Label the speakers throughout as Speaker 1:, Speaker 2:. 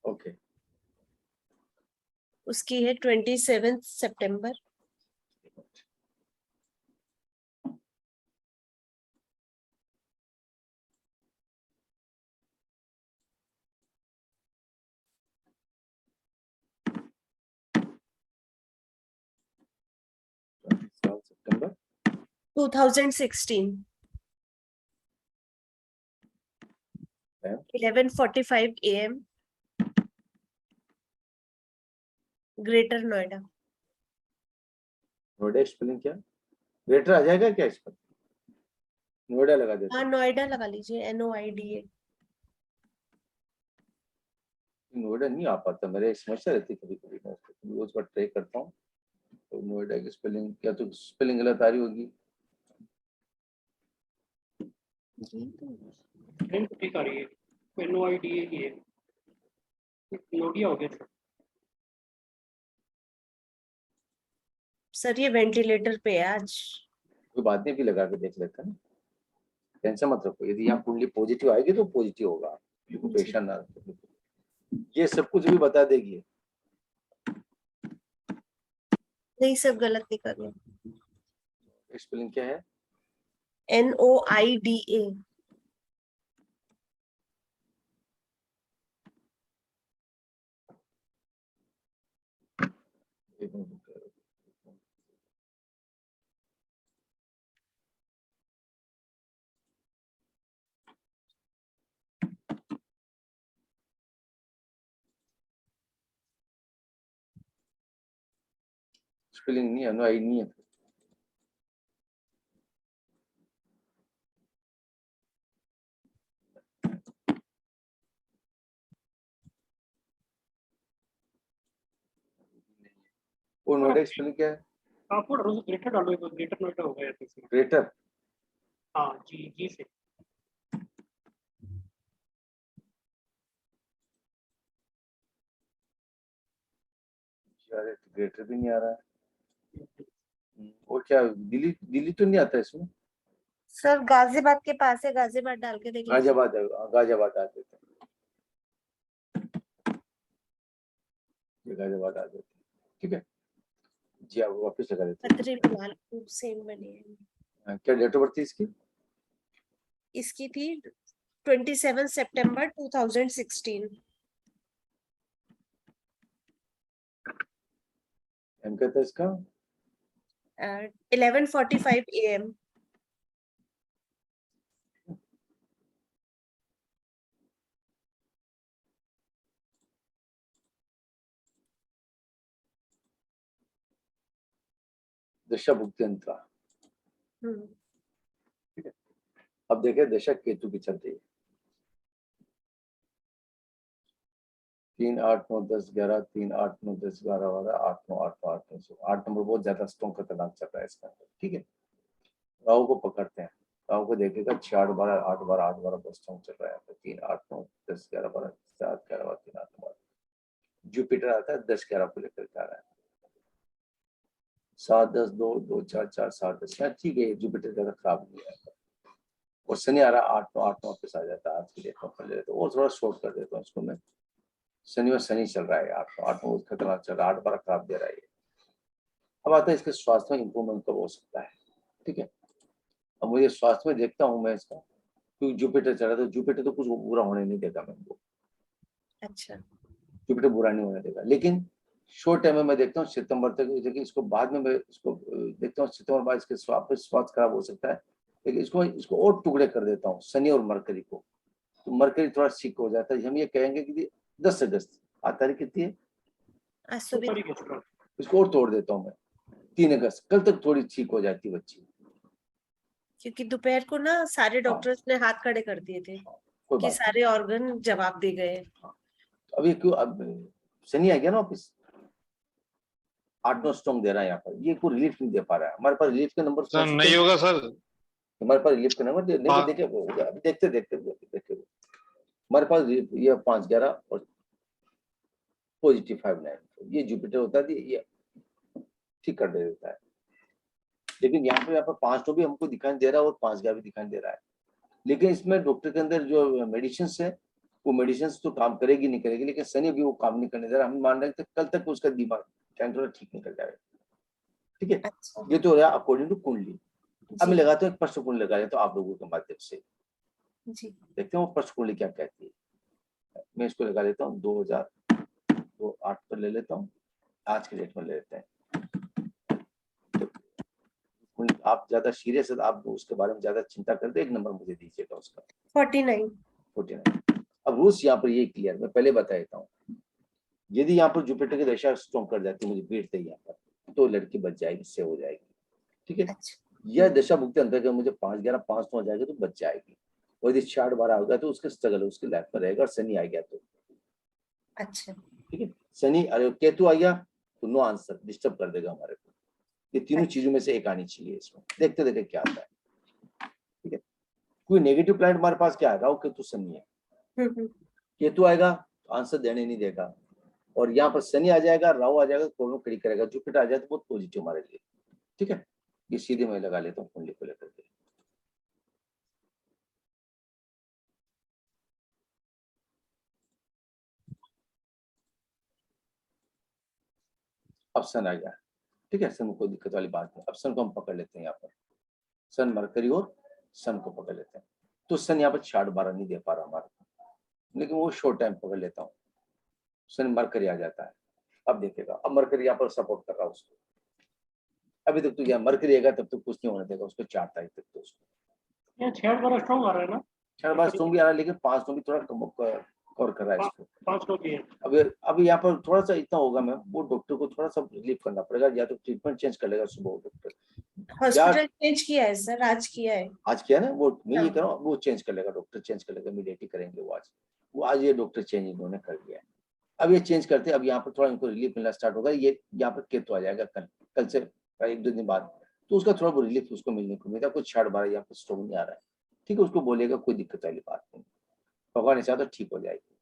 Speaker 1: Okay,
Speaker 2: उसकी है 27 सितंबर।
Speaker 1: सितंबर
Speaker 2: 2016 11:45 AM, greater Noida.
Speaker 1: Noida spelling क्या? ग्रेटर आ जाएगा क्या इस पर? नोएडा लगा देते
Speaker 2: हाँ
Speaker 1: हैं।
Speaker 2: नोएडा लगा लीजिए, NOIDA।
Speaker 1: नोएडा नहीं आ पाता, मेरे समस्या रहती कभी कभी, मैं रोज बार ट्राई करता हूँ तो नोएडा की स्पेलिंग, क्या तो स्पेलिंग गलत आ रही होगी।
Speaker 3: स्पेलिंग तो ठीक आ रही है, NOIDA की है, नोटिया हो गया
Speaker 2: सर ये वेंटिलेटर पे है आज।
Speaker 1: कोई बात नहीं, भी लगा के देख लेते हैं ना, टेंशन मत रखो। यदि यहाँ कुंडली पॉजिटिव आएगी तो पॉजिटिव होगा, परेशान ना रखो। ये सब कुछ भी बता देगी।
Speaker 2: नहीं सब गलत नहीं कर रहे।
Speaker 1: स्पेलिंग क्या है?
Speaker 2: NOIDA।
Speaker 1: स्पेलिंग नहीं है, नो आई नहीं है। वो नोएडा स्पेलिंग क्या है?
Speaker 3: आप ग्रेटर डालो, ग्रेटर नोएडा हो गया है।
Speaker 1: ग्रेटर,
Speaker 3: हाँ जी से।
Speaker 1: यार ग्रेटर भी नहीं आ रहा है। और क्या दिल्ली, दिल्ली तो नहीं आता इसमें?
Speaker 2: सर गाजियाबाद के पास है, गाजियाबाद डाल के देख लीजिए।
Speaker 1: गाजियाबाद है, गाजियाबाद आ देते हैं, ये गाजियाबाद आ देते हैं, ठीक है जी। आप वापस लगा देते
Speaker 2: पत्री लाल सेम बने हैं।
Speaker 1: हैं। क्या डेट ऑफ बर्थ थी इसकी?
Speaker 2: इसकी थी 27 सितंबर 2016।
Speaker 1: एम क्या था इसका?
Speaker 2: 11:45 AM।
Speaker 1: दशा भुक्ति अंतरा। ठीक है, अब देखें दशा केतु की चल रही है। 3, 8, 9, 10, 11, 3, 8, 9, 10, 11, 12, 8, 9, 8, 9, 8, 9, 8 नंबर बहुत ज्यादा स्ट्रॉन्ग खतरनाक चल रहा है इसका। ठीक है, राहु को पकड़ते हैं, राहु को देखेगा 6, 8, 12, 8, 12, 8, 12 बहुत स्ट्रॉन्ग चल रहा है। 3, 8, 9, 10, 11, 12, 7, 11, 12, 3, 8, 9। जुपिटर आता है 10, 11 को लेकर के आ रहा है। 7, 10, 2, 2, 4, 4, 7, 10। ठीक है, जुपिटर ज्यादा खराब नहीं है। और शनि आ रहा है 8, 9, 8, 9 वापस आ जाता है। आज के डेट में कर लेते और थोड़ा शॉर्ट कर देता हूँ इसको मैं। शनि में शनि चल रहा है 8, 9, 8 बहुत खतरनाक चल रहा है, 8, 12 खराब दे रहा है। अब आता है इसके स्वास्थ्य में इंप्रूवमेंट कब हो सकता है। ठीक है, अब मुझे स्वास्थ्य में देखता हूँ मैं इसका, क्योंकि जुपिटर चल रहा है तो जुपिटर तो कुछ बुरा होने नहीं देगा मेरे को।
Speaker 2: अच्छा,
Speaker 1: जुपिटर बुरा नहीं होने देगा, लेकिन शॉर्ट टाइम में मैं देखता हूँ सितंबर तक, लेकिन इसको बाद में मैं इसको देखता हूँ सितंबर बाद इसके स्वास्थ्य खराब हो सकता है। लेकिन इसको और टुकड़े कर देता हूँ शनि और मरकरी को, तो मरकरी थोड़ा ठीक हो जाता है। हम ये कहेंगे कि 10 अगस्त, आज तारीख कितनी है?
Speaker 2: आज सुबह
Speaker 1: इसको और तोड़ देता हूँ मैं, 3 अगस्त, कल तक थोड़ी ठीक हो जाती है बच्ची।
Speaker 2: क्योंकि दोपहर को ना सारे डॉक्टर्स ने हाथ खड़े कर दिए थे कि सारे ऑर्गन जवाब दे गए।
Speaker 1: अभी क्यों, अब शनि आ गया ना वापिस, 8, 9 स्ट्रॉन्ग दे रहा है यहाँ पर, ये कोई रिलीफ नहीं दे पा रहा है। हमारे पास रिलीफ के नंबर
Speaker 4: सर नहीं होगा सर,
Speaker 1: हमारे पास रिलीफ के नंबर नहीं देखिए, अभी देखते देखते हमारे पास ये 5, 11 और पॉजिटिव 5, 9, ये जुपिटर होता है, ये ठीक कर देता है। लेकिन यहाँ पर 5 तो भी हमको दिखाई दे रहा है और 5, 11 भी दिखाई दे रहा है। लेकिन इसमें डॉक्टर के अंदर जो मेडिसिन है वो मेडिसिन तो काम करेगी नहीं करेगी, लेकिन शनि भी वो काम नहीं करने दे रहा। हम मान रहे हैं कल तक उसका दिमाग टेंशन ठीक निकल जाएगा। ठीक है,
Speaker 2: अच्छा
Speaker 1: ये तो हो रहा है अकॉर्डिंग टू कुंडली। अब मैं
Speaker 2: जी
Speaker 1: लगाता हूँ एक प्रश्न कुंडली लगा लेता हूँ आप लोगों के माध्यम से,
Speaker 2: जी
Speaker 1: देखते हैं वो प्रश्न कुंडली क्या कहती है। मैं इसको लगा लेता हूँ 2008 पर ले लेता हूँ, आज के डेट में ले लेते हैं। आप ज्यादा सीरियस है तो आप उसके बारे में ज्यादा चिंता करते, एक नंबर मुझे दीजिएगा उसका।
Speaker 2: 49
Speaker 1: 49। अब रूल्स यहाँ पर ये क्लियर, मैं पहले बता देता हूँ। यदि यहाँ पर जुपिटर की दशा स्ट्रॉन्ग कर जाती है, मुझे पीड़ते यहाँ पर, तो लड़की बच जाएगी, सेव हो जाएगी। ठीक है,
Speaker 2: अच्छा
Speaker 1: यह दशा भुगते अंतर्गत मुझे 5-11-5 हो जाएगा तो बच जाएगी। और यदि 6-12 होगा तो उसके स्ट्रगल उसकी लाइफ में रहेगा। और शनि आ गया तो
Speaker 2: अच्छा
Speaker 1: ठीक है, शनि अरे केतु आ गया तो नो आंसर, डिस्टर्ब कर देगा हमारे को। ये तीनों
Speaker 2: अच्छा
Speaker 1: चीजों में से एक आनी चाहिए इसमें, देखते देखते क्या आता है। ठीक है, कोई नेगेटिव प्लैनेट हमारे पास क्या है, राहु केतु शनि है।
Speaker 2: हम्म
Speaker 1: केतु आएगा तो आंसर देने नहीं देगा, और यहाँ पर शनि आ जाएगा, राहु आ जाएगा, प्रॉब्लम खड़ी करेगा। जुपिटर आ जाए तो बहुत पॉजिटिव हमारे लिए। ठीक है, ये सीधे मैं लगा लेता हूँ कुंडली को लेकर के। अब सन आ गया। ठीक है, सन में कोई दिक्कत वाली बात नहीं। अब सन को हम पकड़ लेते हैं यहाँ पर, सन मरकरी और सन को पकड़ लेते हैं। तो सन यहाँ पर 6-12 नहीं दे पा रहा हमारे को, लेकिन वो शॉर्ट टाइम पकड़ लेता हूँ। सन मरकरी आ जाता है, अब देखेगा, अब मरकरी यहाँ पर सपोर्ट कर रहा है उसको। अभी तक तो यहाँ मरकरी आएगा तब तक कुछ नहीं होने देगा उसको, 4 तारीख तक तो उसको।
Speaker 3: ये 6 स्ट्रॉन्ग आ रहा है ना,
Speaker 1: 6 स्ट्रॉन्ग भी आ रहा है, लेकिन 5 भी थोड़ा कवर कर रहा है इसको।
Speaker 3: 5 लोग ही है।
Speaker 1: अभी यहाँ पर थोड़ा सा इतना होगा, मैं वो डॉक्टर को थोड़ा सा रिलीफ करना पड़ेगा, या तो ट्रीटमेंट चेंज कर लेगा सुबह डॉक्टर।
Speaker 2: हॉस्पिटल चेंज किया है सर, आज किया है।
Speaker 1: आज किया ना वो, मैं ये
Speaker 2: हाँ।
Speaker 1: कह रहा हूँ वो चेंज कर लेगा, डॉक्टर चेंज कर लेगा, इमीडिएटली करेंगे वो आज। वो आज ये डॉक्टर चेंज इन्होंने कर दिया है। अब ये चेंज करते हैं, अब यहाँ पर थोड़ा इनको रिलीफ मिलना स्टार्ट होगा। ये यहाँ पर केतु आ जाएगा कल से 1-2 दिन बाद, तो उसका थोड़ा बहुत रिलीफ उसको मिलने को मिलेगा। कुछ 6-12 यहाँ पर स्ट्रोक नहीं आ रहा है। ठीक है, उसको बोलेगा कोई दिक्कत वाली बात नहीं, भगवान ने चाहा तो ठीक हो जाएगी।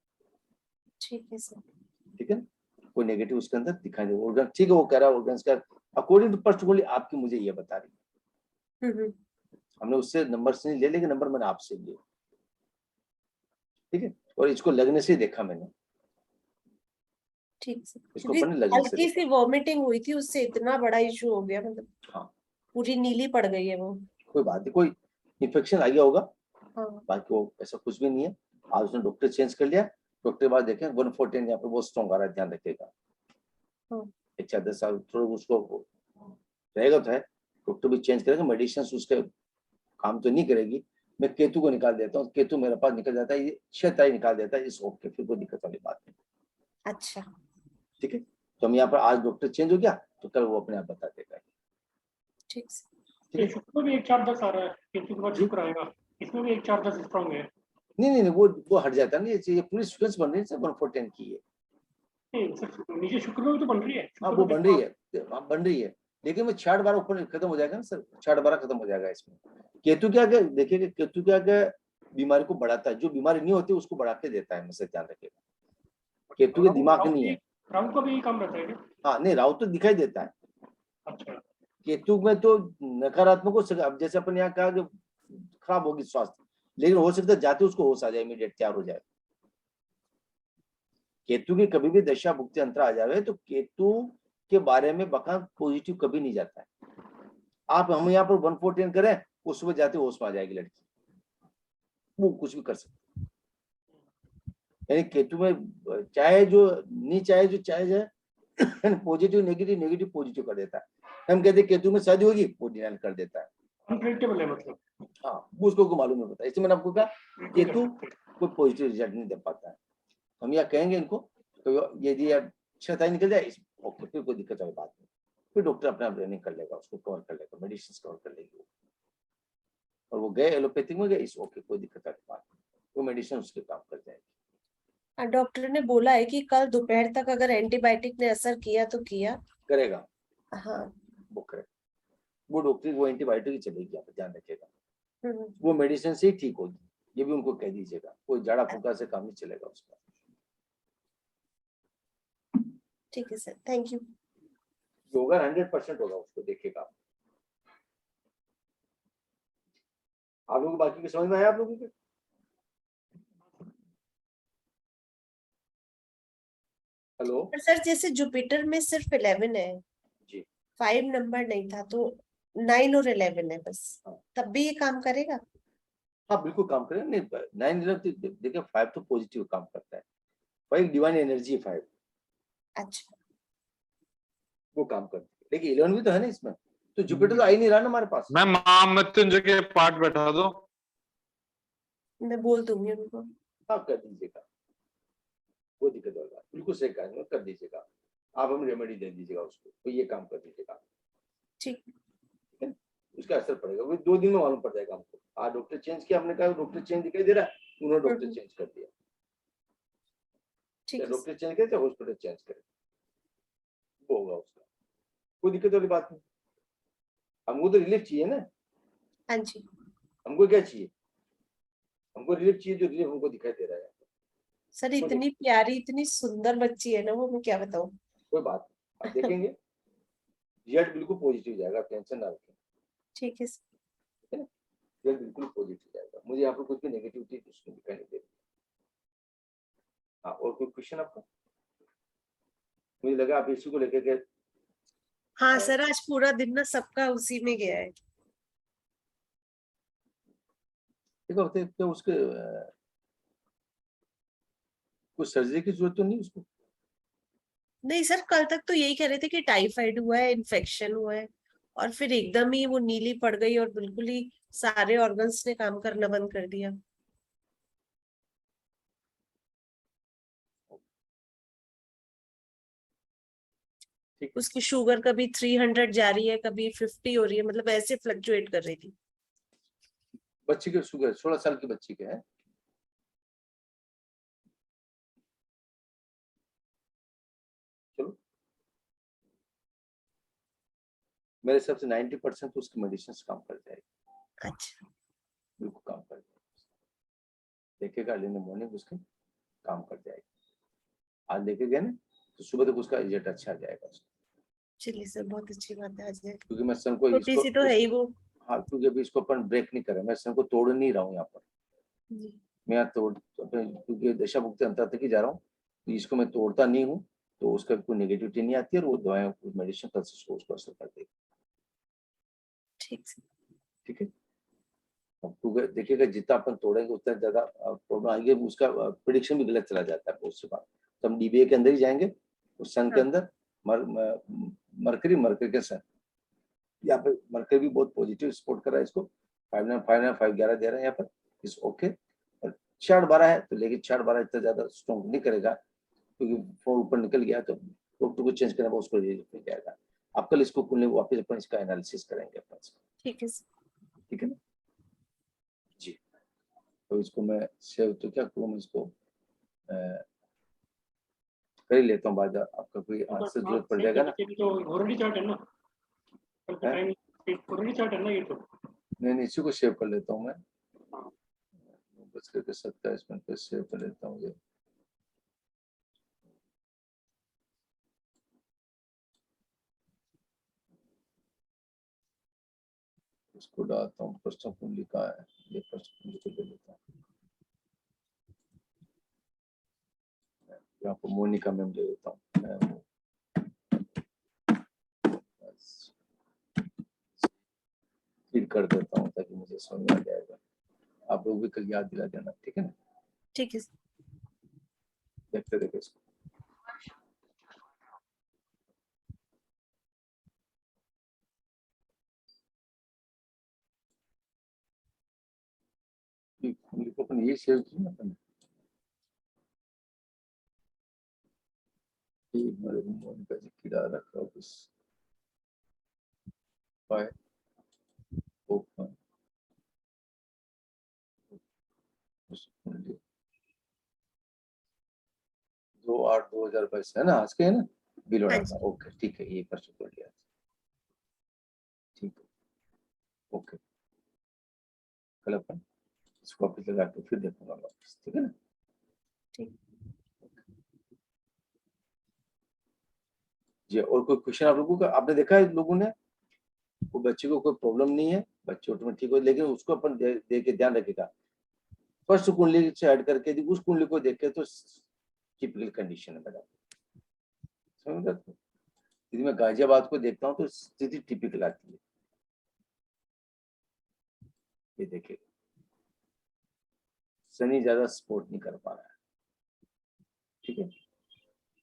Speaker 2: ठीक है सर।
Speaker 1: ठीक है, कोई नेगेटिव उसके अंदर दिखाई दे ऑर्गन। ठीक है, वो कह रहा है ऑर्गन्स का अकॉर्डिंग टू पर्टिकुलरली आपकी मुझे ये बता रही है। हमने उससे नंबर से नहीं ले, लेकिन नंबर मैंने आपसे लिए। ठीक है, और इसको लगने से देखा मैंने,
Speaker 2: ठीक सर,
Speaker 1: इसको
Speaker 2: क्योंकि
Speaker 1: अपने लगने से
Speaker 2: हल्की सी वॉमिटिंग हुई थी, उससे इतना बड़ा इशू हो गया, मतलब
Speaker 1: हाँ
Speaker 2: पूरी नीली पड़ गई है वो।
Speaker 1: कोई बात नहीं, कोई इन्फेक्शन आ गया होगा,
Speaker 2: हाँ
Speaker 1: बाकी वो ऐसा कुछ भी नहीं है। आज उसने डॉक्टर चेंज कर लिया, डॉक्टर के बाद देखें 114 यहाँ पे बहुत स्ट्रॉन्ग आ रहा है, ध्यान रखिएगा।
Speaker 2: हाँ
Speaker 1: 10 साल थोड़ा उसको रहेगा तो है, डॉक्टर भी चेंज करेगा, मेडिसिन उसके काम तो नहीं करेगी। मैं केतु को निकाल देता हूँ, केतु मेरे पास निकल जाता है, ये 6 तारीख निकाल देता है, इस ओके, फिर कोई दिक्कत वाली बात नहीं।
Speaker 2: अच्छा
Speaker 1: ठीक है, तो हम यहाँ पर आज डॉक्टर चेंज हो गया तो कल वो अपने आप बता देगा।
Speaker 2: ठीक सर।
Speaker 1: ठीक
Speaker 3: ये
Speaker 1: है,
Speaker 3: शुक्र में भी 1-4-10 आ रहा है, केतु के बाद शुक्र आएगा, इसमें भी 1-4-10 स्ट्रॉन्ग है।
Speaker 1: नहीं वो हट जाता है ना, ये पूरी सीक्वेंस बन रही है 114 की है।
Speaker 3: नहीं सर, नीचे शुक्र में भी तो बन रही है।
Speaker 1: हाँ
Speaker 3: शुक्र
Speaker 1: वो
Speaker 3: में
Speaker 1: बन रही है, हाँ बन रही है, लेकिन मैं 6-12 ऊपर खत्म हो जाएगा ना सर, 6-12 खत्म हो जाएगा इसमें। केतु क्या क्या देखिएगा, केतु क्या क्या बीमारी को बढ़ाता है, जो बीमारी नहीं होती उसको बढ़ा के देता है, हमेशा ध्यान रखिएगा। केतु के दिमाग नहीं है।
Speaker 3: राहु का भी यही काम रहता है क्या?
Speaker 1: हाँ नहीं, राहु तो दिखाई देता है,
Speaker 3: अच्छा
Speaker 1: केतु में तो नकारात्मक हो सकता। अब जैसे अपन यहाँ कहा कि खराब होगी स्वास्थ्य, लेकिन हो सकता है जाते उसको होश आ जाए, इमीडिएट तैयार हो जाए। केतु की कभी भी दशा भुक्ति अंतर आ जाए तो केतु के बारे में बकान पॉजिटिव कभी नहीं जाता है। आप हम यहाँ पर 114 करें, उस सुबह जाते होश में आ जाएगी लड़की, वो कुछ भी कर सकती। यानी केतु में चाहे जो नहीं चाहे जो चाहे जाए, पॉजिटिव नेगेटिव नेगेटिव पॉजिटिव कर देता है। हम कहते हैं केतु में शादी होगी, वो डिनाइल कर देता है।
Speaker 3: अनप्रेडिक्टेबल है मतलब।
Speaker 1: हाँ वो उसको को मालूम नहीं होता, इसलिए मैंने आपको कहा केतु कोई पॉजिटिव रिजल्ट नहीं दे पाता है। हम यहाँ कहेंगे इनको तो यदि आप 6 तारीख निकल जाए ओके, फिर कोई दिक्कत वाली बात नहीं, फिर डॉक्टर अपने आप रनिंग कर लेगा, उसको कवर कर लेगा, मेडिसिन कवर कर लेगी। और वो गए एलोपैथिक में गए, इस ओके कोई दिक्कत वाली बात नहीं, वो मेडिसिन उसके काम कर जाएगी।
Speaker 2: डॉक्टर ने बोला है कि कल दोपहर तक अगर एंटीबायोटिक ने असर किया तो किया।
Speaker 1: करेगा,
Speaker 2: हाँ
Speaker 1: वो करेगा, वो डॉक्टर वो एंटीबायोटिक ही चलेगी, आप ध्यान रखिएगा।
Speaker 2: हम्म,
Speaker 1: वो मेडिसिन से ही ठीक होगी, ये भी उनको कह दीजिएगा, कोई जाड़ा फूका से काम नहीं चलेगा उसका।
Speaker 2: ठीक है सर, थैंक यू।
Speaker 1: होगा 100% होगा, उसको देखिएगा। आप लोगों को बाकी की समझ में आया आप लोगों के? हेलो
Speaker 2: पर सर जैसे जुपिटर में सिर्फ 11 है
Speaker 1: जी,
Speaker 2: 5 नंबर नहीं था, तो 9 और 11 है बस,
Speaker 1: हाँ।
Speaker 2: तब भी ये काम करेगा?
Speaker 1: हाँ बिल्कुल काम करेगा। नहीं 9 देखिए 5 तो पॉजिटिव काम करता है, 5 डिवाइन एनर्जी है 5,
Speaker 2: अच्छा,
Speaker 1: वो काम करती है। लेकिन 11 भी तो है ना इसमें, तो जुपिटर तो आ ही नहीं रहा ना हमारे पास।
Speaker 4: मैं महामृत्युंजय के पाठ बैठा दो।
Speaker 2: मैं बोल दूंगी उनको।
Speaker 1: हाँ कर दीजिएगा, कोई दिक्कत वाली बात, बिल्कुल सही कहा, कर दीजिएगा। आप हमें रेमेडी दे दीजिएगा उसको, तो ये काम कर दीजिएगा,
Speaker 2: ठीक,
Speaker 1: ठीक है। उसका असर पड़ेगा, वो 2 दिन में मालूम पड़ जाएगा हमको। आज डॉक्टर चेंज किया, हमने कहा डॉक्टर चेंज दिखाई दे रहा है, उन्होंने डॉक्टर चेंज कर दिया।
Speaker 2: ठीक है।
Speaker 1: डॉक्टर चेंज करे चाहे हॉस्पिटल चेंज करे, वो होगा उसका, कोई दिक्कत वाली बात नहीं। हमको तो रिलीफ चाहिए ना,
Speaker 2: हाँ जी,
Speaker 1: हमको क्या चाहिए, हमको रिलीफ चाहिए, जो रिलीफ हमको दिखाई दे रहा है।
Speaker 2: सर इतनी प्यारी इतनी सुंदर बच्ची है ना वो, मैं क्या बताऊं।
Speaker 1: कोई बात नहीं, आप देखेंगे रिजल्ट बिल्कुल पॉजिटिव जाएगा, टेंशन ना रखें,
Speaker 2: ठीक है सर।
Speaker 1: ठीक है ना, रिजल्ट बिल्कुल पॉजिटिव जाएगा। मुझे यहाँ पर कुछ भी नेगेटिविटी उसमें दिखाई नहीं दे रही। हाँ, और कोई क्वेश्चन आपका? मुझे लगा आप इसी को लेकर के
Speaker 2: हाँ सर, आज पूरा दिन ना सबका उसी में गया है।
Speaker 1: देखो होते क्या उसके कुछ सर्जरी की जरूरत तो नहीं उसको?
Speaker 2: नहीं सर, कल तक तो यही कह रहे थे कि टाइफाइड हुआ है, इन्फेक्शन हुआ है, और फिर एकदम ही वो नीली पड़ गई और बिल्कुल ही सारे ऑर्गन्स ने काम करना बंद कर दिया।
Speaker 1: ठीक,
Speaker 2: उसकी शुगर कभी 300 जा रही है, कभी 50 हो रही है, मतलब ऐसे फ्लक्चुएट कर रही थी।
Speaker 1: बच्ची के शुगर 16 साल की बच्ची के है? चलो, मेरे हिसाब से 90% तो उसकी मेडिसिन काम कर जाएगी,
Speaker 2: अच्छा,
Speaker 1: बिल्कुल काम कर जाएगी। देखेगा अर्ली इन द मॉर्निंग उसके काम कर जाएगी। आज देखे गए ना, तो सुबह तक उसका रिजल्ट अच्छा आ जाएगा उसका।
Speaker 2: चलिए सर, बहुत अच्छी बात है। आज
Speaker 1: क्योंकि मैं सन को
Speaker 2: छोटी सी तो है ही वो।
Speaker 1: हाँ, क्योंकि अभी इसको अपन ब्रेक नहीं कर रहे, मैं सन को तोड़ नहीं रहा हूँ यहाँ पर।
Speaker 2: जी,
Speaker 1: मैं यहाँ तोड़ अपने, क्योंकि दशा भुक्ति अंतर तक ही जा रहा हूँ, तो इसको मैं तोड़ता नहीं हूँ, तो उसका कोई नेगेटिविटी नहीं आती है, और वो दवाएं मेडिसिन कल से उसको असर कर देगी।
Speaker 2: ठीक सर।
Speaker 1: ठीक है, अब क्योंकि देखिएगा जितना अपन तोड़ेंगे उतना ज्यादा प्रॉब्लम आएगी। उसका प्रिडिक्शन भी गलत चला जाता है बहुत सी बार, तो हम डीबीए के अंदर ही जाएंगे, उस सन के
Speaker 2: हाँ,
Speaker 1: अंदर मरकरी के सन, यहाँ पे मरकरी भी बहुत पॉजिटिव सपोर्ट कर रहा है इसको, 5 दे रहा है यहाँ पर, इस ओके। और 6-12 है, तो लेकिन 6-12 इतना ज्यादा स्ट्रॉन्ग नहीं करेगा, क्योंकि 4 ऊपर निकल गया, तो डॉक्टर को चेंज करना उसको मिल जाएगा। आप कल इसको कुल वापस अपन इसका एनालिसिस करेंगे अपन,
Speaker 2: ठीक है सर।
Speaker 1: ठीक है ना जी। तो इसको मैं सेव तो क्या करूँ, मैं इसको कर ही लेता हूँ बाद, आपका कोई आंसर जरूरत पड़ जाएगा ना।
Speaker 3: तो ऑलरेडी चार्ट है ना, कल का टाइम ऑलरेडी चार्ट है ना ये तो।
Speaker 1: नहीं, इसी को सेव कर लेता हूँ मैं,
Speaker 3: हाँ।
Speaker 1: 9:27 पे सेव कर लेता हूँ ये। इसको डालता हूँ, प्रश्न कुंडली का है, ये प्रश्न कुंडली को ले लेता हूँ। यहाँ पर मोनिका मैम ले लेता हूँ, फीड कर देता हूँ ताकि मुझे समझ में आ जाएगा। आप लोग भी कल याद दिला देना, ठीक है ना।
Speaker 2: ठीक है सर।
Speaker 1: देखते देखते इसको, अपन ये सेव किया ना अपन, मोनिका जी कीड़ा रखा बस, ओपन 2/8/2022 है ना, आज के है ना, बिलोड़ा
Speaker 2: हाँ
Speaker 1: का।
Speaker 2: जी,
Speaker 1: ओके ठीक है, ये प्रश्न कर लिया, ठीक है, ओके। कल अपन इसको वापस लगा के फिर देखूंगा वापस, ठीक है ना।
Speaker 2: ठीक।
Speaker 1: जी, और कोई क्वेश्चन आप लोगों का? आपने देखा है लोगों ने, वो बच्चे को कोई प्रॉब्लम नहीं है, बच्चे ऑटोमेटिक ठीक हो, लेकिन उसको अपन दे के ध्यान रखेगा, फर्स्ट कुंडली से ऐड करके उस कुंडली को देख के, तो टिपिकल कंडीशन है मैडम, समझ रहे हो? यदि मैं गाजियाबाद को देखता हूँ तो स्थिति टिपिकल आती है। ये देखिए शनि ज्यादा सपोर्ट नहीं कर पा रहा है, ठीक है।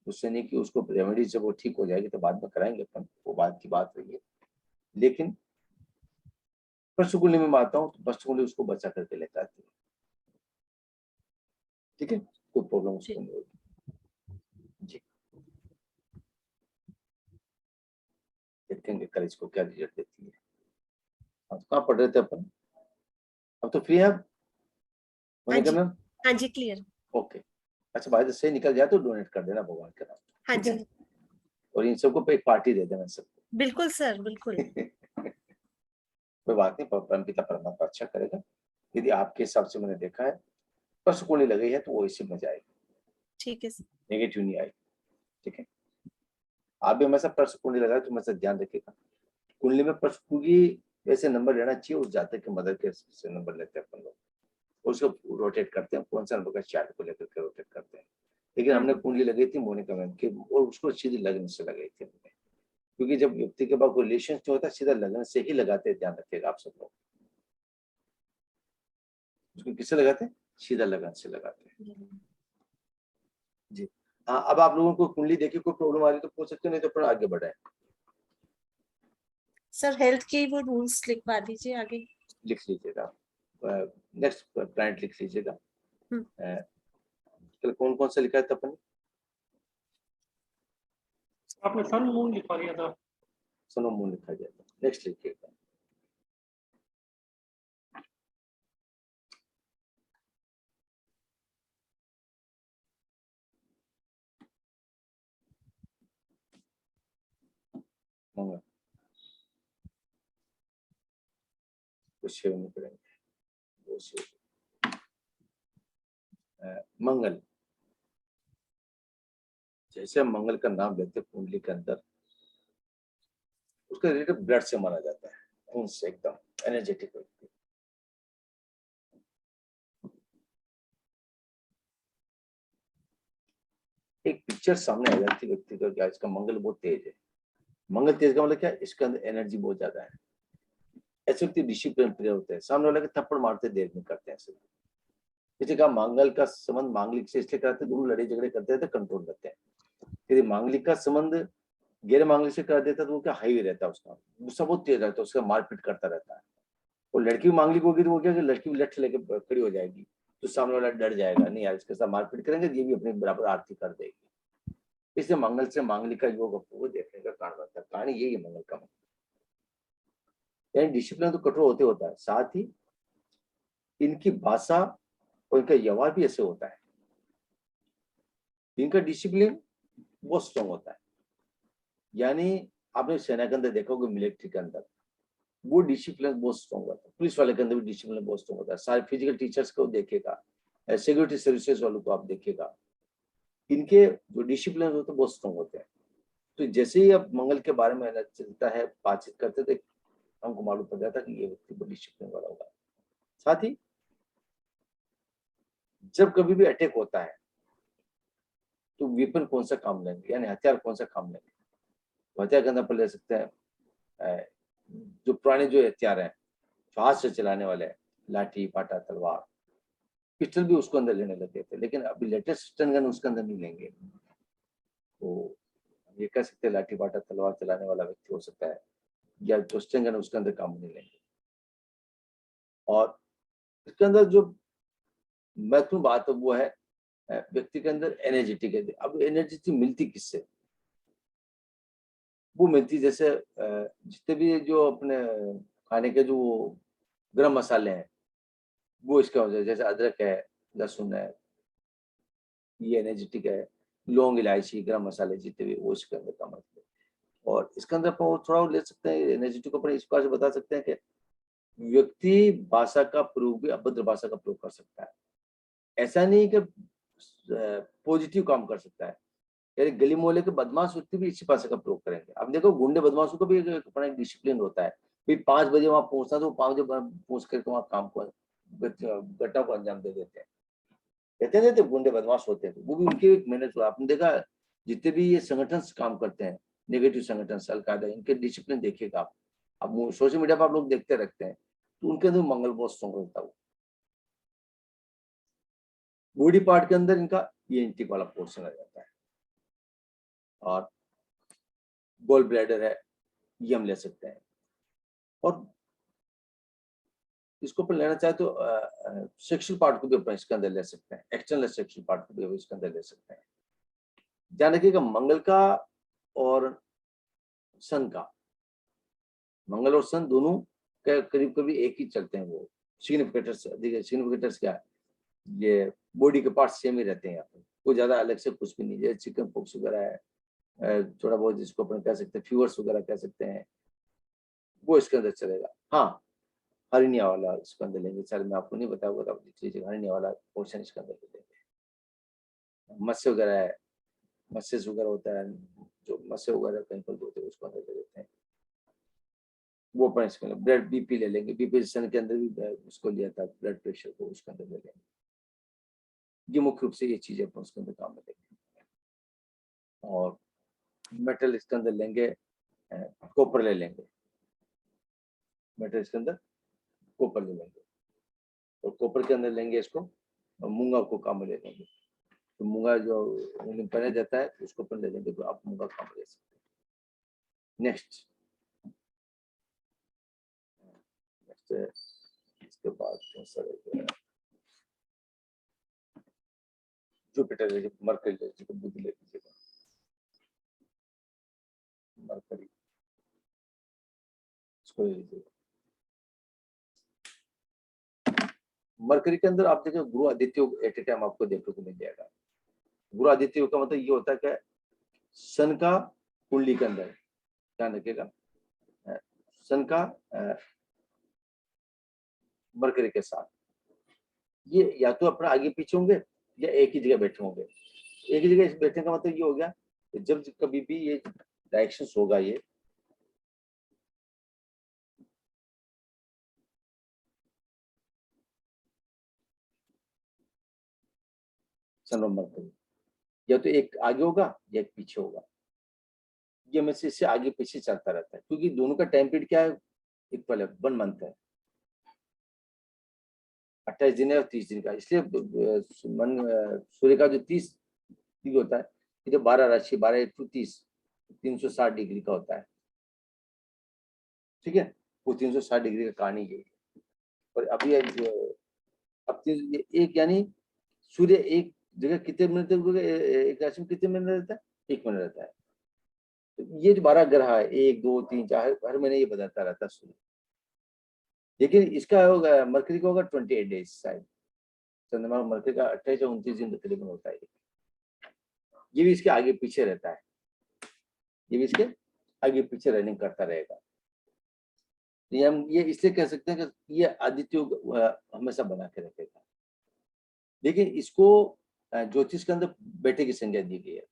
Speaker 1: तो शनि की उसको रेमेडी जब वो ठीक हो जाएगी तो बाद में कराएंगे अपन, वो बात की बात रही है। लेकिन स्पष्ट कुंडली में आता हूँ तो स्पष्ट कुंडली उसको बचा करके लेकर आती है, ठीक है, कोई प्रॉब्लम उसको नहीं होगी जी। देखेंगे कल इसको क्या रिजल्ट देती है। अब कहाँ पढ़ रहे थे अपन? अब तो फ्री है आप
Speaker 2: हाँ
Speaker 1: होने का
Speaker 2: जी,
Speaker 1: मैम?
Speaker 2: हाँ जी, क्लियर।
Speaker 1: ओके, अच्छा भाई सही निकल जाए तो डोनेट कर देना भगवान के नाम,
Speaker 2: हाँ
Speaker 1: ठीक है।
Speaker 2: जी,
Speaker 1: और इन सबको पे एक पार्टी दे देना सबको।
Speaker 2: बिल्कुल सर, बिल्कुल।
Speaker 1: कोई बात नहीं, परमपिता परमात्मा अच्छा करेगा। यदि आपके हिसाब से मैंने देखा है परसों को नहीं लगी है तो वो इसी में जाएगी,
Speaker 2: ठीक है सर।
Speaker 1: नेगेटिव नहीं आएगी, ठीक है। आप भी हमेशा परसों कुंडली लगाए तो हमेशा ध्यान रखिएगा। कुंडली में परसों की वैसे नंबर लेना चाहिए, उस जातक के मदर के से नंबर लेते हैं अपन लोग, उसको रोटेट करते हैं, कौन सा नंबर का चार्ट को लेकर के रोटेट करते हैं। लेकिन हमने कुंडली लगाई थी मोनिका मैम की और उसको सीधी लगन से लगाई थी हमने, क्योंकि जब व्यक्ति के पास कोई रिलेशन नहीं होता सीधा लगन से ही लगाते हैं, ध्यान रखिएगा आप सब लोग। उसको किससे लगाते हैं? सीधा लगन से लगाते हैं जी। हाँ, अब आप लोगों को कुंडली देखिए कोई प्रॉब्लम आ रही तो पूछ सकते हो, नहीं तो अपन आगे बढ़े।
Speaker 2: सर हेल्थ के वो रूल्स लिखवा दीजिए आगे।
Speaker 1: लिख लीजिएगा, नेक्स्ट प्लांट लिख लीजिएगा। कौन कौन सा लिखा है अपन?
Speaker 3: आपने सन मून लिखवा दिया था।
Speaker 1: सनो मून लिखा जाएगा, नेक्स्ट लिखिएगा। मंगल, कुछ सेव नहीं करेंगे, वो सेव। मंगल, जैसे हम मंगल का नाम लेते हैं कुंडली के अंदर, उसका रिलेटेड ब्लड से माना जाता है, खून से, एकदम एनर्जेटिक व्यक्ति। एक पिक्चर सामने आ जाती है व्यक्ति का, क्या इसका मंगल बहुत तेज है। मंगल तेज का मतलब क्या है? इसके अंदर एनर्जी बहुत ज्यादा है। ऐसे व्यक्ति डिसिप्लिन प्रिय होते हैं, सामने वाले के थप्पड़ मारते देर में करते हैं ऐसे। किसी का मंगल का संबंध मांगलिक से इसलिए करते, दोनों लड़ाई झगड़े करते हैं तो कंट्रोल करते हैं। यदि मांगलिक का संबंध गैर मांगलिक से कर देता तो वो क्या हाईवे रहता है, उसका गुस्सा बहुत तेज रहता है, उसका मारपीट करता रहता है। और लड़की मांगलिक होगी तो वो क्या, लड़की लठ लेके खड़ी हो जाएगी तो सामने वाला डर जाएगा, नहीं यार इसके साथ मारपीट करेंगे, ये भी अपने बराबर आरती कर देगी। इसलिए मंगल से मांगलिक का योग वो देखने का कारण बनता है। कहानी यही है मंगल का, यानी डिसिप्लिन तो कठोर होते होता है, साथ ही इनकी भाषा और इनका व्यवहार भी ऐसे होता है। इनका डिसिप्लिन बहुत स्ट्रॉन्ग होता है, यानी आपने सेना के अंदर देखा होगा, मिलिट्री के अंदर वो डिसिप्लिन बहुत स्ट्रॉन्ग होता है, पुलिस वाले के अंदर भी डिसिप्लिन बहुत स्ट्रॉन्ग होता है। सारे फिजिकल टीचर्स को देखिएगा, सिक्योरिटी सर्विसेज वालों को आप देखिएगा, इनके जो डिसिप्लिन होते हैं बहुत स्ट्रॉन्ग होते हैं। तो जैसे ही अब मंगल के बारे में चलता है, बातचीत करते थे, हमको मालूम पड़ जाता कि ये व्यक्ति बहुत डिसिप्लिन वाला होगा। साथ ही जब कभी भी अटैक होता है तो वेपन कौन सा काम लेंगे, यानी हथियार कौन सा काम लेंगे। तो हथियार के अंदर पर ले सकते हैं जो पुराने जो हथियार हैं, जो हाथ से चलाने वाले हैं, लाठी पाटा तलवार, पिस्टल भी उसको अंदर लेने लगे थे, लेकिन अभी लेटेस्ट स्टन गन उसके अंदर नहीं लेंगे। तो ये कह सकते हैं लाठी पाटा तलवार चलाने वाला व्यक्ति हो सकता है, या जो स्टन गन उसके अंदर काम नहीं लेंगे। और इसके अंदर जो महत्वपूर्ण बात है वो है व्यक्ति के अंदर एनर्जेटिक है। अब एनर्जी मिलती किससे? वो मिलती जैसे जितने भी जो अपने खाने के जो गरम मसाले हैं वो इसके वजह, जैसे अदरक है, लहसुन है, ये एनर्जेटिक है, लौंग इलायची गरम मसाले जितने भी वो इसके अंदर काम आते हैं। और इसके अंदर अपन थोड़ा ले सकते हैं एनर्जेटिक को, इस बार से बता सकते हैं कि व्यक्ति भाषा का प्रयोग भी अभद्र भाषा का प्रयोग कर सकता है। ऐसा नहीं कि पॉजिटिव काम कर सकता है, यानी गली मोहल्ले के बदमाश व्यक्ति भी इसी भाषा का प्रयोग करेंगे। अब देखो गुंडे बदमाशों का भी अपना एक डिसिप्लिन होता है, भाई 5 बजे वहां पहुंचना तो 5 बजे पहुंच करके वहां काम को घटना को अंजाम दे देते हैं। कहते हैं गुंडे बदमाश होते हैं, वो भी उनकी एक मेहनत। आपने देखा जितने भी ये संगठन काम करते हैं, नेगेटिव संगठन, अलकायदा, इनके डिसिप्लिन देखिएगा आप। अब सोशल मीडिया पर आप लोग देखते रहते हैं, तो उनके अंदर मंगल बहुत स्ट्रॉन्ग होता है। बॉडी पार्ट के अंदर इनका ये इंटिक वाला पोर्शन आ जाता है, और गोल ब्लैडर है, ये हम ले सकते हैं। और इसको अपन लेना चाहे तो सेक्सुअल पार्ट को भी अपन इसके अंदर ले सकते हैं, एक्सटर्नल सेक्सुअल पार्ट को भी इसके अंदर ले सकते हैं। ध्यान रखिएगा, मंगल का और सन का, मंगल और सन दोनों के करीब करीब एक ही चलते हैं। वो सिग्निफिकेटर्स, देखिए सिग्निफिकेटर्स क्या है, ये बॉडी के पार्ट सेम ही रहते हैं यहाँ पे, कोई ज्यादा अलग से कुछ भी नहीं। जैसे चिकन पॉक्स वगैरह है, थोड़ा बहुत जिसको अपन कह सकते हैं फीवर्स वगैरह कह सकते हैं, वो इसके अंदर चलेगा। हाँ, हरिनिया वाला इसके अंदर लेंगे, सर मैं आपको नहीं बताऊंगा, हरिनिया वाला पोर्शन इसके अंदर लेंगे। मत्स्य वगैरह है, मत्स्य वगैरह होता है, जो मत्स्य वगैरह कहीं पर होते हैं उसको अंदर ले लेते हैं, वो अपन इसके अंदर। ब्लड बीपी ले लेंगे, बीपी सन के अंदर भी उसको लिया था, ब्लड प्रेशर को उसके अंदर ले लेंगे। ये मुख्य रूप से ये चीजें अपन उसके अंदर काम में लेंगे। और मेटल इसके अंदर लेंगे, कॉपर ले लेंगे, मेटल इसके अंदर कॉपर ले लेंगे, और कॉपर के अंदर लेंगे इसको, और मूंगा को काम में ले लेंगे। तो मूंगा जो पहने जाता है उसको अपन ले लेंगे, तो आप मूंगा काम ले सकते हैं। नेक्स्ट इसके बाद जुपिटर, मरकरी ले लीजिएगा, बुध ले लीजिएगा, मरकरी इसको ले लीजिएगा। मरकरी के अंदर आप देखिए गुरु आदित्य योग एट ए टाइम आपको देखने को मिल जाएगा। गुरु आदित्य योग का मतलब ये होता है कि सन का कुंडली के अंदर, ध्यान रखिएगा, सन का मरकरी के साथ, ये या तो अपना आगे पीछे होंगे या एक ही जगह बैठे होंगे। एक ही जगह बैठने का मतलब ये हो गया कि जब कभी भी ये डायरेक्शन होगा, ये सन और मरकरी या तो एक आगे होगा या एक पीछे होगा। ये में से इससे आगे पीछे चलता रहता है, क्योंकि दोनों का टाइम पीरियड क्या है, इक्वल है, 1 मंथ है, 28 दिन है और 30 दिन का। इसलिए सूर्य का जो 30 डिग्री होता है, ये जो 12 राशि 12 × 30 360 डिग्री का होता है, ठीक है। वो 360 डिग्री का कहानी यही है। और अभी अब एक यानी सूर्य एक जगह कितने मिनट तक, एक राशि में कितने मिनट रहता है, 1 मिनट रहता है। तो ये जो 12 ग्रह है, 1 2 3 4 हर महीने ये बदलता रहता है सूर्य। लेकिन इसका होगा, मरकरी का होगा 28 डेज शायद, चंद्रमा मरकरी का 28 या 29 दिन तकरीबन होता है। ये भी इसके आगे पीछे रहता है, ये भी इसके आगे पीछे रनिंग करता रहेगा। ये हम ये इसलिए कह सकते हैं कि ये आदित्य योग हमेशा बना के रखेगा। लेकिन इसको ज्योतिष के अंदर बेटे की संज्ञा दी गई है,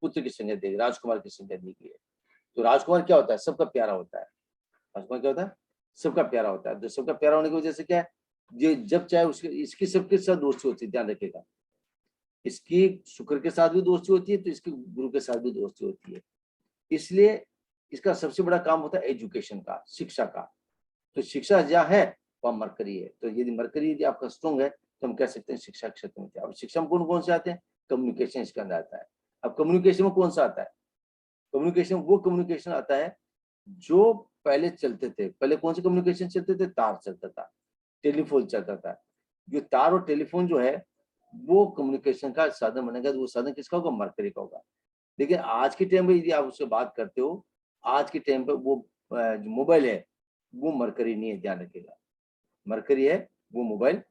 Speaker 1: पुत्र की संज्ञा दी गई, राजकुमार की संज्ञा दी गई है। तो राजकुमार क्या होता है, सबका प्यारा होता है। राजकुमार क्या होता है, सबका प्यारा होता है। तो सबका प्यारा होने की वजह से क्या है, ये जब चाहे उसके, इसकी सबके साथ दोस्ती होती है, ध्यान रखिएगा। इसकी शुक्र के साथ भी दोस्ती होती है, तो इसकी गुरु के साथ भी दोस्ती होती है। इसलिए इसका सबसे बड़ा काम होता है एजुकेशन का, शिक्षा का। तो शिक्षा जहाँ है वहाँ मरकरी है। तो यदि मरकरी यदि आपका स्ट्रॉन्ग है तो हम कह सकते हैं शिक्षा क्षेत्र में। अब शिक्षा में कौन कौन से आते हैं, कम्युनिकेशन इसके अंदर आता है। अब कम्युनिकेशन में कौन सा आता है, कम्युनिकेशन वो कम्युनिकेशन आता है जो पहले चलते थे। पहले कौन से कम्युनिकेशन चलते थे, तार चलता था, टेलीफोन चलता था। जो तार और टेलीफोन जो है वो कम्युनिकेशन का साधन बनेगा, तो वो साधन किसका होगा, मरकरी का होगा। लेकिन आज के टाइम पे यदि आप उससे बात करते हो, आज के टाइम पे वो जो मोबाइल है वो मरकरी नहीं है, ध्यान रखिएगा। मरकरी है वो मोबाइल,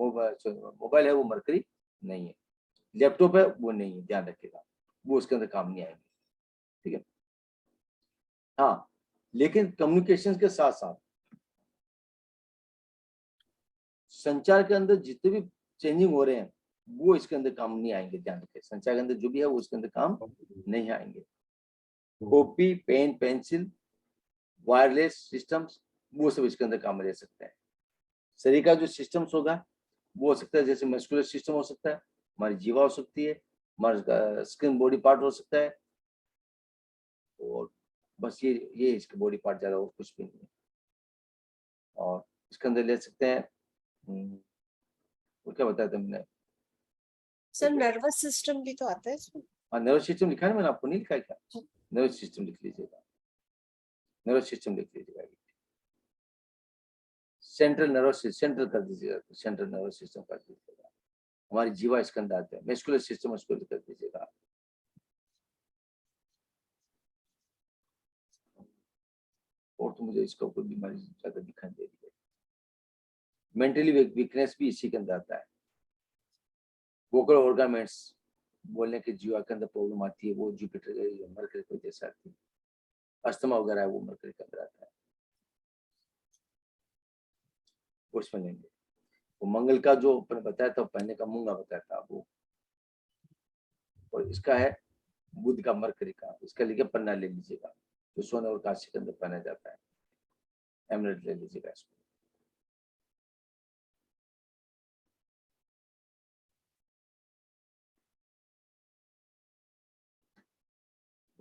Speaker 1: मोबाइल है वो मरकरी नहीं है। लैपटॉप है वो नहीं है, ध्यान रखिएगा, वो उसके अंदर काम नहीं आएंगे, ठीक है। हाँ, लेकिन कम्युनिकेशन के साथ साथ संचार के अंदर जितने भी चेंजिंग हो रहे हैं वो इसके अंदर काम नहीं आएंगे, ध्यान रखिए। संचार के अंदर जो भी है वो इसके अंदर काम नहीं आएंगे। Copy, pen, pencil, wireless systems, वो सब इसके अंदर काम ले सकते हैं। शरीर का जो सिस्टम्स होगा वो हो सकता है, जैसे मस्कुलर सिस्टम हो सकता है, हमारी जीवा हो सकती है, मर्ज का स्किन बॉडी पार्ट हो सकता है, और बस ये इसके बॉडी पार्ट, ज्यादा और कुछ भी नहीं है। और इसके अंदर ले सकते हैं वो क्या बताया तुमने,
Speaker 2: सर नर्वस सिस्टम भी तो आता है इसमें।
Speaker 1: हाँ नर्वस सिस्टम लिखा है ना मैंने, आपको नहीं लिखा है क्या? नर्वस सिस्टम लिख लीजिएगा, नर्वस सिस्टम लिख लीजिएगा, सेंट्रल नर्वस सेंट्रल कर दीजिएगा, सेंट्रल नर्वस सिस्टम कर दीजिएगा। हमारी जीवा इसके अंदर आते हैं, मस्कुलर सिस्टम उसको कर दीजिएगा। और तो मुझे इसका कोई बीमारी ज्यादा दिखाई दे रही है। मेंटली वीकनेस भी इसी के अंदर आता है। वोकल ऑर्गामेंट्स, बोलने के जीवा के अंदर प्रॉब्लम आती है, वो जुपिटर मरकरी को जैसा आती है। अस्थमा वगैरह है वो मरकरी के अंदर आता है, उसमें लेंगे। वो मंगल का जो अपने बताया था, पहनने का मूंगा बताया था वो, और इसका है बुध का मरकरी का, इसका लिखे पन्ना ले लीजिएगा, जो सोने और कांसे के अंदर पहना जाता है। एमरेट ले लीजिएगा इसको।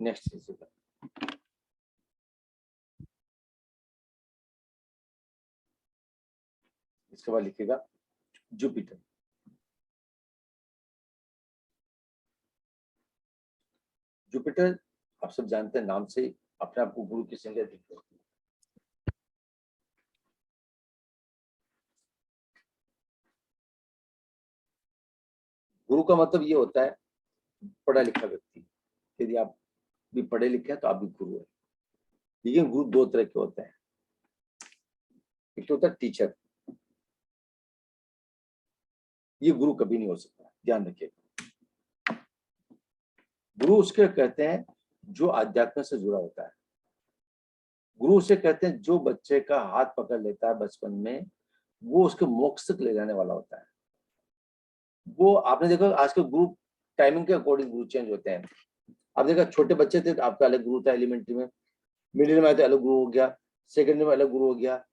Speaker 1: नेक्स्ट लीजिएगा, इसके बाद लिखिएगा जुपिटर। जुपिटर आप सब जानते हैं, नाम से अपने आप को गुरु की संज्ञा देते हैं। गुरु का मतलब ये होता है पढ़ा लिखा व्यक्ति। यदि आप भी पढ़े लिखे हैं तो आप भी गुरु है। लेकिन गुरु दो तरह के होते हैं, एक तो होता है टीचर, ये गुरु कभी नहीं हो सकता, ध्यान रखिएगा। गुरु उसके कहते हैं जो आध्यात्म से जुड़ा होता है। गुरु उसे कहते हैं जो बच्चे का हाथ पकड़ लेता है बचपन में, वो उसके मोक्ष तक ले जाने वाला होता है। वो आपने देखा आजकल गुरु टाइमिंग के अकॉर्डिंग गुरु चेंज होते हैं। आप देखा छोटे बच्चे थे तो आपका अलग गुरु था एलिमेंट्री में, मिडिल में आए तो अलग गुरु हो गया, सेकेंडरी में अलग गुरु हो गया,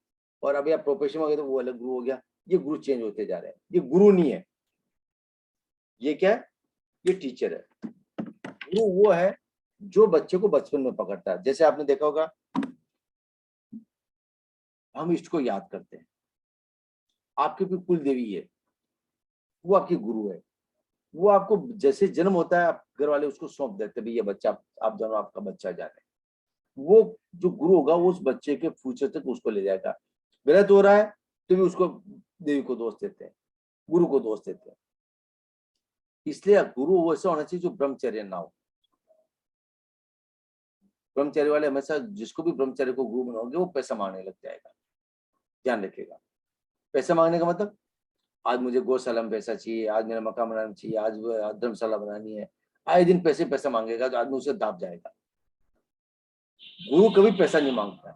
Speaker 1: और अभी आप प्रोफेशन में गए तो वो अलग गुरु हो गया। ये गुरु चेंज होते जा रहे हैं। ये गुरु नहीं है, ये क्या है? ये टीचर है। गुरु वो है जो बच्चे को बचपन में पकड़ता है। जैसे आपने देखा होगा हम इष्ट को याद करते हैं, आपकी भी कुल देवी है, वो आपकी गुरु है। वो आपको जैसे जन्म होता है आप घर वाले उसको सौंप देते हैं, भैया बच्चा आप दोनों आपका बच्चा जाने। वो जो गुरु होगा वो उस बच्चे के फ्यूचर तक उसको ले जाएगा। गलत हो रहा है तो भी उसको देवी को दोष देते हैं, गुरु को दोष देते हैं। इसलिए गुरु वैसा होना चाहिए जो ब्रह्मचर्य ना हो। ब्रह्मचर्य वाले हमेशा, जिसको भी ब्रह्मचर्य को गुरु बनाओगे वो पैसा मांगने लग जाएगा, ध्यान रखिएगा। पैसा मांगने का मतलब आज मुझे गौशाला में पैसा चाहिए, आज मेरा मकान बनाना चाहिए, आज धर्मशाला बनानी है, आए दिन पैसा मांगेगा तो आदमी उसे दाब जाएगा। गुरु कभी पैसा नहीं मांगता है,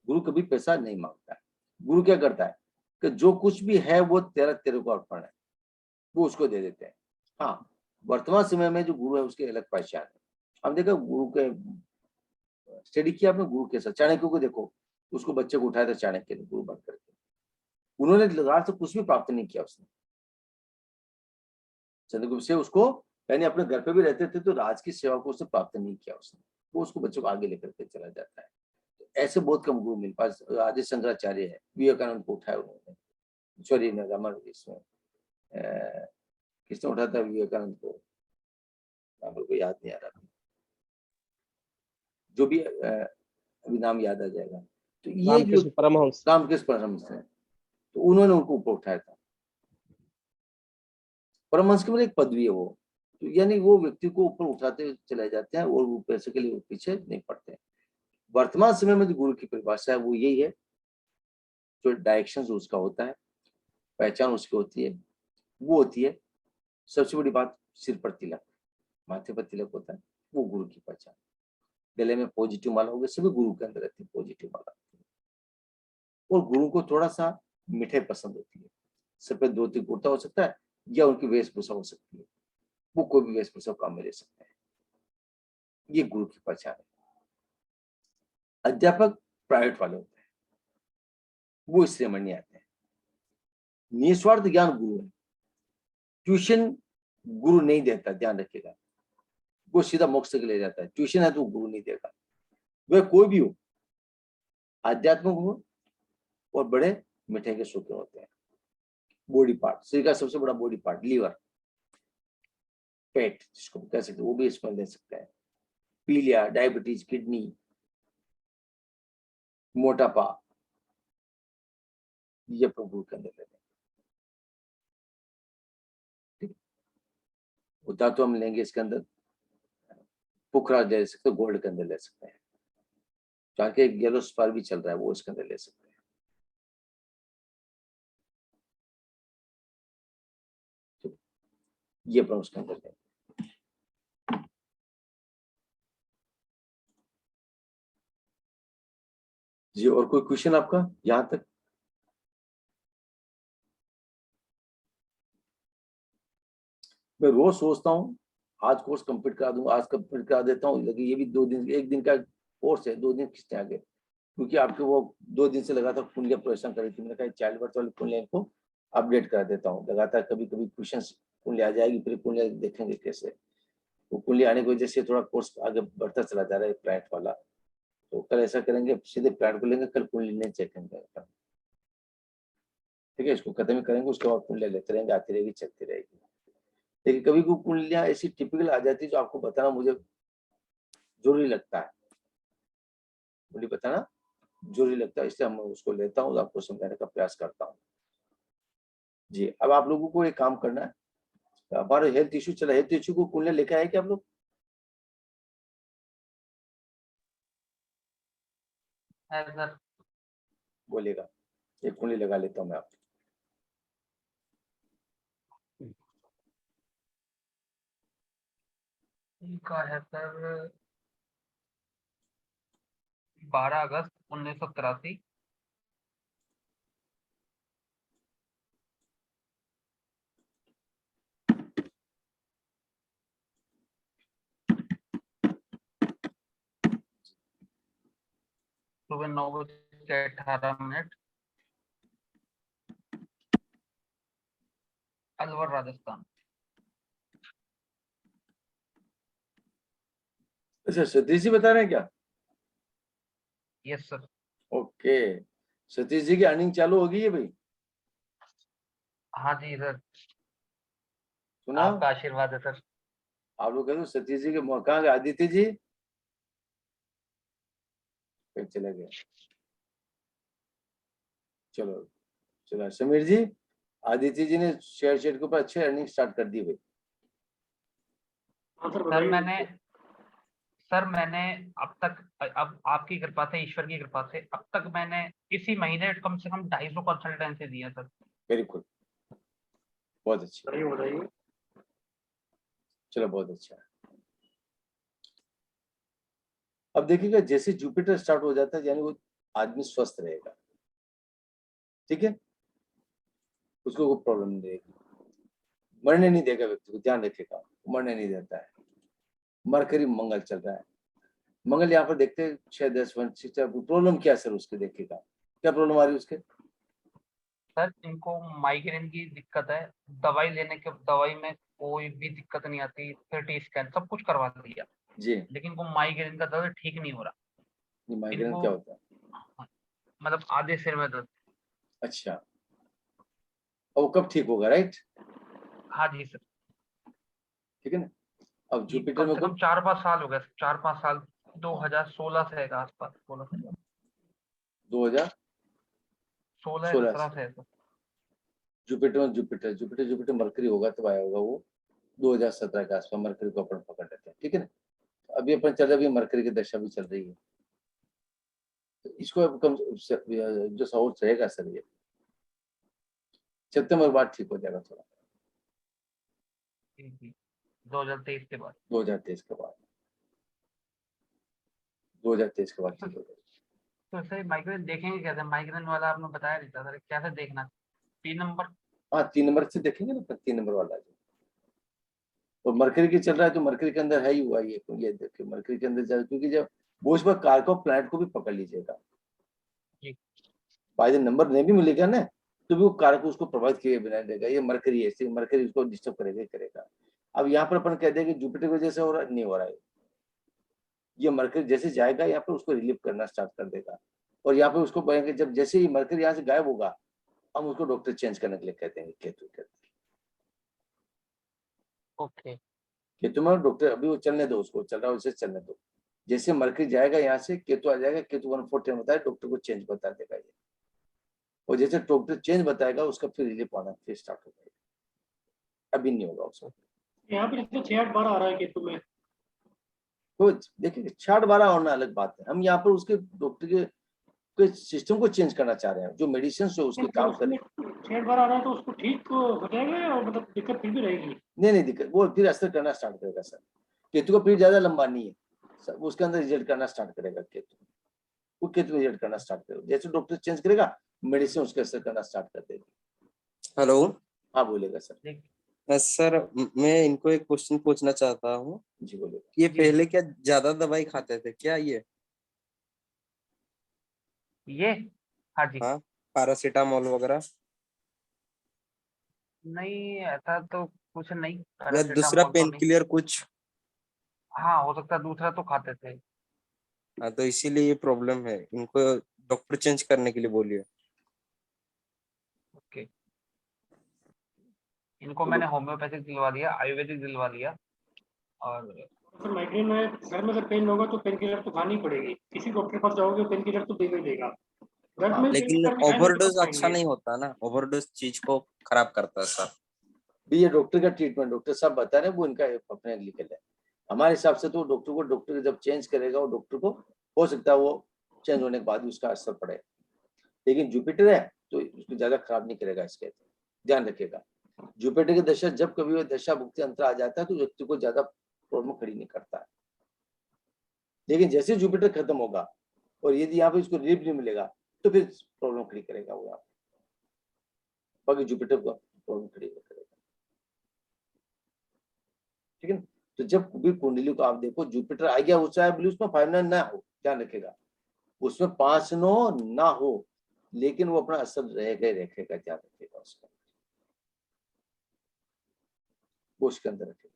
Speaker 1: गुरु कभी पैसा नहीं मांगता है। गुरु क्या करता है कि जो कुछ भी है वो तेरे को अर्पण है, वो उसको दे देते हैं। हाँ, वर्तमान समय में जो गुरु है उसकी अलग पहचान है। अब देखो गुरु के स्टडी किया आपने गुरु के साथ, चाणक्य को देखो, उसको बच्चे को उठाया था चाणक्य ने गुरु बन करके। उन्होंने लगातार से कुछ भी प्राप्त नहीं किया उसने। चंद्रगुप्त से उसको यानी अपने घर पे भी रहते थे तो राज की सेवा को उसने प्राप्त नहीं किया उसने, वो उसको बच्चों को आगे लेकर के चला जाता है। तो ऐसे बहुत कम गुरु मिल पास। आदि शंकराचार्य है, विवेकानंद को उठाया उन्होंने, सॉरी रमन इसमें किसने उठाया था विवेकानंद को, नाम को याद नहीं आ रहा, जो भी अभी नाम याद आ जाएगा। तो ये जो
Speaker 3: परमहंस
Speaker 1: रामकृष्ण परमहंस है, तो उन्होंने उनको ऊपर उठाया था। परमहंस की मतलब एक पदवी है वो, तो यानी वो व्यक्ति को ऊपर उठाते चले जाते हैं और वो पैसे के लिए वो पीछे नहीं पड़ते हैं। वर्तमान समय में जो गुरु की परिभाषा है वो यही है, जो डायरेक्शन उसका होता है, पहचान उसकी होती है, वो होती है सबसे बड़ी बात। सिर पर तिलक, माथे पर तिलक होता है, वो गुरु की पहचान। गले में पॉजिटिव माला होगी, सभी गुरु के अंदर रहती है पॉजिटिव माला। और गुरु को थोड़ा सा मिठाई पसंद होती है, सफेद धोती कुर्ता हो सकता है या उनकी वेशभूषा हो सकती है, वो कोई भी वेशभूषा काम में ले सकते हैं। ये गुरु की पहचान है। अध्यापक प्राइवेट वाले होते हैं, वो इसलिए मान्य आते हैं। निस्वार्थ ज्ञान गुरु है। ट्यूशन गुरु नहीं देता, ध्यान रखिएगा। वो सीधा मोक्ष के ले जाता है। ट्यूशन है तो गुरु नहीं देगा। वह कोई भी हो, आध्यात्मिक हो और बड़े मिठाई के शौकीन होते हैं। बॉडी पार्ट, शरीर का सबसे बड़ा बॉडी पार्ट लीवर, पेट जिसको कह सकते हैं, वो भी इसमें ले सकते हैं। पीलिया, डायबिटीज, किडनी, मोटापा, ये प्रभु के अंदर लेते हैं। वो धातु हम लेंगे इसके अंदर, पुखरा ले सकते, गोल्ड के अंदर ले सकते हैं। चाहे येलो स्पार भी चल रहा है, वो इसके अंदर ले सकते हैं। ये अपन उसके अंदर लेंगे। जी, और कोई क्वेश्चन आपका यहां तक? मैं रोज सोचता हूँ आज कोर्स कंप्लीट करा दूंगा, आज कंप्लीट करा देता हूँ, लेकिन ये भी 2 दिन, 1 दिन का कोर्स है, 2 दिन खींचते आगे, क्योंकि आपके वो 2 दिन से लगातार कुंडलियां परेशान कर रही थी। मैंने कहा चाइल्ड बर्थ वाली कुंडलियां को अपडेट करा देता हूँ लगातार। कभी कभी क्वेश्चन कुंडली आ जाएगी, फिर कुंडलियां देखेंगे कैसे। वो कुंडली आने की वजह से थोड़ा कोर्स आगे बढ़ता चला जा रहा है प्लांट वाला। तो कल ऐसा करेंगे, सीधे प्लांट को लेंगे, कल कुंडली नहीं चेक करेंगे। ठीक है, इसको खत्म करेंगे, उसके बाद कुंडलियां लेते रहेंगे, आती रहेगी, चलती रहेगी। लेकिन कभी कोई कुंडलियां ऐसी टिपिकल आ जाती है जो आपको बताना मुझे जरूरी लगता है, मुझे बताना जरूरी लगता है, इसलिए हम उसको लेता हूँ, आपको समझाने का प्रयास करता हूँ। जी, अब आप लोगों को एक काम करना है। हमारे हेल्थ इश्यू चला, हेल्थ इश्यू को कुंडलियां लेके आए क्या आप लोग?
Speaker 5: है सर।
Speaker 1: बोलेगा, एक कुंडली लगा लेता हूँ मैं आपको।
Speaker 5: इनका है सर 12 अगस्त 1983। सुबह 9:18 अलवर राजस्थान।
Speaker 1: अच्छा, सतीश जी बता रहे हैं क्या?
Speaker 5: Yes sir.
Speaker 1: Okay, Satish ji की अर्निंग चालू हो गई है भाई?
Speaker 5: हाँ जी सर,
Speaker 1: सुना
Speaker 5: आपका आशीर्वाद है सर।
Speaker 1: आप लोग कहते हो सतीश जी के कहाँ गए? आदित्य जी फिर चले गए। चलो चलो, समीर जी, आदित्य जी ने शेयर के ऊपर अच्छे अर्निंग स्टार्ट कर दी भाई।
Speaker 3: हाँ सर
Speaker 5: सर
Speaker 3: बताइए।
Speaker 5: मैंने अब तक, अब आपकी कृपा से, ईश्वर की कृपा से, अब तक मैंने इसी महीने कम से कम 250 कंसल्टेंसी दी है सर।
Speaker 1: वेरी गुड, बहुत अच्छी,
Speaker 3: बताइए बताइए।
Speaker 1: चलो बहुत अच्छा है। अब देखिएगा, जैसे जुपिटर स्टार्ट हो जाता है यानी वो आदमी स्वस्थ रहेगा, ठीक है, उसको कोई प्रॉब्लम नहीं रहेगी, मरने नहीं देगा व्यक्ति को, ध्यान रखिएगा, मरने नहीं देता है। मरकरी मंगल चल रहा है, मंगल यहाँ पर देखते हैं 6-10 प्रॉब्लम क्या सर उसके, देखिएगा क्या प्रॉब्लम आ रही है उसके?
Speaker 5: सर इनको माइग्रेन की दिक्कत है, दवाई लेने के, दवाई में कोई भी दिक्कत नहीं आती, सीटी स्कैन सब कुछ करवा दिया,
Speaker 1: जी,
Speaker 5: लेकिन वो माइग्रेन का दर्द ठीक नहीं हो रहा।
Speaker 1: ये माइग्रेन
Speaker 5: इनको
Speaker 1: क्या होता है?
Speaker 5: मतलब आधे सिर में दर्द।
Speaker 1: अच्छा, और वो कब ठीक होगा, राइट?
Speaker 5: हाँ जी सर।
Speaker 1: ठीक है ना। अब
Speaker 5: ये
Speaker 1: जुपिटर
Speaker 5: कम
Speaker 1: में
Speaker 5: से कम 4-5 साल हो गए, 4-5 साल, 2016 से है आसपास,
Speaker 1: 2016
Speaker 5: 16-17 से है सर।
Speaker 1: जुपिटर में जुपिटर जुपिटर जुपिटर मरकरी होगा तब आया होगा वो 2017 के आसपास, मरकरी को अपन पकड़ लेते हैं, ठीक है ना। अभी अपन चल रहे, अभी मरकरी की दशा भी चल रही है, तो इसको अब कम जो सपोर्ट रहेगा सर, ये सितंबर बाद ठीक हो जाएगा थोड़ा,
Speaker 5: 2023 के बाद।
Speaker 1: 2023 के बाद, 2023 के बाद ठीक हो जाएगा।
Speaker 5: तो सर माइग्रेन देखेंगे कैसे? माइग्रेन वाला आपने बताया नहीं था सर, कैसे देखना? 3 नंबर।
Speaker 1: हाँ, 3 नंबर से देखेंगे ना, 3 नंबर वाला जो, और मरकरी की चल रहा है तो मरकरी के अंदर है ही हुआ ये देखिए मरकरी के अंदर जाए, क्योंकि जब वो इस बार कारको प्लैनेट को भी पकड़ लीजिएगा,
Speaker 5: जी।
Speaker 1: बाय द नंबर नहीं भी मिलेगा ना, तो भी वो कारक उसको प्रभावित किए बिना देगा। ये मरकरी है, मरकरी उसको डिस्टर्ब करेगा ही करेगा। अब यहाँ पर अपन कह देंगे जुपिटर की वजह से हो रहा नहीं हो रहा है, ये मरकरी जैसे जाएगा यहाँ पर उसको रिलीव करना स्टार्ट कर देगा, और यहाँ पे उसको बोलेंगे जब जैसे ही मरकरी यहाँ से गायब होगा हम उसको डॉक्टर चेंज करने के लिए कहते हैं केतु कहते हैं।
Speaker 5: ओके
Speaker 1: केतु में डॉक्टर अभी वो चलने दो, उसको चल रहा है उसे चलने दो, जैसे मरकरी जाएगा यहाँ से केतु आ जाएगा, केतु 140 बताए डॉक्टर को चेंज बता देगा ये, और जैसे डॉक्टर चेंज बताएगा उसका फिर रिलीफ आना फिर स्टार्ट हो जाएगा, अभी नहीं होगा उसको।
Speaker 3: यहाँ पे जैसे 6-8-12 आ रहा है केतु में,
Speaker 1: तो देखिए 6-12 होना अलग बात है, हम यहाँ पर उसके डॉक्टर के सिस्टम को चेंज करना चाह रहे हैं, जो मेडिसिन जो उसके काम कर।
Speaker 3: 6-8-12 आ रहा है तो उसको ठीक हो जाएगा या मतलब दिक्कत फिर भी रहेगी?
Speaker 1: नहीं दिक्कत, वो फिर असर करना स्टार्ट करेगा सर, केतु का पीरियड ज्यादा लंबा नहीं है सर, उसके अंदर रिजल्ट करना स्टार्ट करेगा केतु, वो केतु रिजल्ट करना स्टार्ट करेगा, जैसे डॉक्टर चेंज करेगा मेडिसिन उसके असर करना स्टार्ट कर देगी।
Speaker 6: हेलो
Speaker 1: हाँ बोलेगा सर।
Speaker 6: सर, मैं इनको एक क्वेश्चन पूछना चाहता हूँ,
Speaker 1: जी बोलेगा।
Speaker 6: ये पहले क्या ज्यादा दवाई खाते थे क्या ये?
Speaker 5: हाँ जी।
Speaker 6: हाँ, पैरासीटामोल वगैरह
Speaker 5: नहीं ऐसा तो कुछ नहीं,
Speaker 6: या दूसरा
Speaker 5: पैरासीटामोल तो
Speaker 6: पेन
Speaker 5: नहीं।
Speaker 6: किलर कुछ?
Speaker 5: हाँ हो सकता है दूसरा तो खाते थे।
Speaker 6: हाँ, तो इसीलिए ये प्रॉब्लम है, इनको डॉक्टर चेंज करने के लिए बोलिए।
Speaker 5: ओके इनको मैंने होम्योपैथिक दिलवा दिया, आयुर्वेदिक दिलवा दिया, और
Speaker 3: फिर माइग्रेन में घर में अगर पेन होगा तो पेन किलर तो खानी पड़ेगी, किसी डॉक्टर के पास जाओगे पेन किलर तो देगा ही देगा। घर में
Speaker 6: लेकिन
Speaker 3: painkiller भी खाएंगे तो
Speaker 6: ओवरडोज
Speaker 3: कब
Speaker 6: अच्छा
Speaker 3: खाएंगे?
Speaker 6: नहीं होता ना, ओवरडोज चीज को खराब करता है सर।
Speaker 1: भी ये डॉक्टर का ट्रीटमेंट डॉक्टर साहब बता रहे हैं, वो इनका अपने लिखे है, हमारे हिसाब से तो डॉक्टर जब चेंज करेगा वो डॉक्टर को हो सकता है वो चेंज होने के बाद उसका असर पड़े, लेकिन जुपिटर है तो उसको ज्यादा खराब नहीं करेगा, इसके ध्यान रखिएगा। जुपिटर की दशा जब कभी वो दशा भुक्ति अंतर आ जाता है तो व्यक्ति को ज्यादा प्रॉब्लम खड़ी नहीं करता है, लेकिन जैसे जुपिटर खत्म होगा और यदि यहाँ पे इसको रिलीफ नहीं मिलेगा तो फिर प्रॉब्लम खड़ी करेगा वो, यहाँ बाकी जुपिटर को प्रॉब्लम खड़ी करेगा। ठीक है, तो जब भी कुंडली को आप देखो जुपिटर आ गया ऊंचा है, उसमें 5-9 ना हो, ध्यान रखेगा, उसमें 5-9 ना हो, लेकिन वो अपना असर रखेगा, ध्यान रखेगा उसका, वो उसके अंदर रखेगा।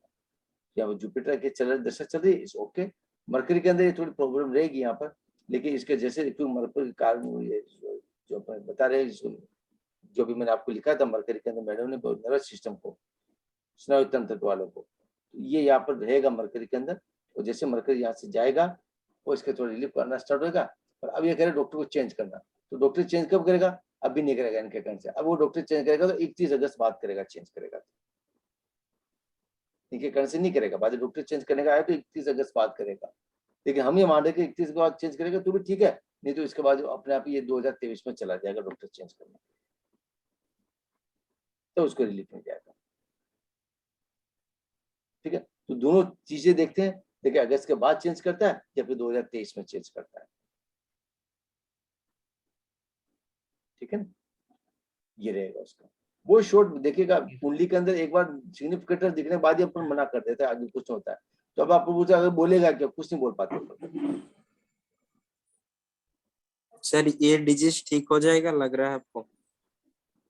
Speaker 1: या वो जुपिटर के दशा चल रही है ओके, मरकरी के अंदर ये थोड़ी प्रॉब्लम रहेगी यहाँ पर, लेकिन इसके जैसे मरकरी के कारण ये जो अपन बता रहे हैं, जो भी मैंने आपको लिखा था मरकरी के अंदर मैडम ने नर्वस सिस्टम को, स्नायु तंत्र वालों को, ये यहाँ पर रहेगा मरकरी के अंदर, और जैसे मरकरी यहाँ से जाएगा वो इसके थोड़ा रिलीफ करना स्टार्ट होगा। और अब ये कह रहे डॉक्टर को चेंज करना, तो डॉक्टर चेंज कब करेगा? अभी नहीं करेगा इनके कारण से, अब वो डॉक्टर चेंज करेगा तो 31 अगस्त बात करेगा, चेंज करेगा, इनके कारण से नहीं करेगा, बाद डॉक्टर चेंज करने का आया तो 31 अगस्त बात करेगा, लेकिन हम ये मान रहे कि 31 के बाद चेंज करेगा तो भी ठीक है, नहीं तो इसके बाद अपने आप ये 2023 में चला जाएगा डॉक्टर चेंज करने, तो उसको रिलीफ मिल जाएगा। ठीक है, तो दोनों चीजें देखते हैं, देखिए अगस्त के बाद चेंज करता है या फिर 2023 में चेंज करता है। ठीक है, ये रहेगा उसका वो शॉर्ट देखिएगा। कुंडली के अंदर एक बार सिग्निफिकेटर दिखने के बाद ही अपन मना कर देते हैं, आगे कुछ होता है तो अब आपको पूछा अगर बोलेगा क्या, कुछ नहीं बोल पाते।
Speaker 6: सर ये डिजीज ठीक हो जाएगा लग रहा है आपको?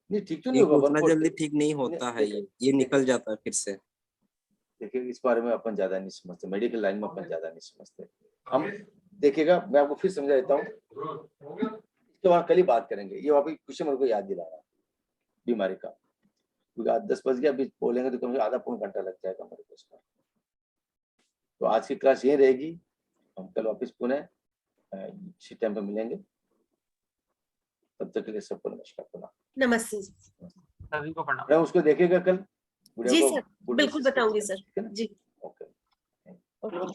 Speaker 1: नहीं ठीक तो नहीं होगा,
Speaker 6: उतना जल्दी ठीक नहीं होता है, ये निकल जाता है फिर से।
Speaker 1: देखिए इस बारे में अपन ज्यादा नहीं समझते, मेडिकल लाइन में अपन ज्यादा नहीं समझते। हम देखिएगा, मैं आपको फिर समझा देता हूँ, इसके बाद कल ही बात करेंगे, ये वापस कुछ मेरे को याद दिला रहा बीमारी का, क्योंकि आज 10 बज गया, अभी बोलेंगे तो कम से कम आधा पौन घंटा लग जाएगा मेरे को इसका। तो आज की क्लास ये रहेगी, हम कल वापस पुनः इसी टाइम पे मिलेंगे, तब तक के लिए सबको नमस्कार पुनः।
Speaker 2: नमस्ते
Speaker 5: सभी को प्रणाम।
Speaker 1: मैं उसको देखेगा कल
Speaker 2: जी सर, बिल्कुल बताऊंगी सर। जी
Speaker 1: ओके।
Speaker 2: ओके।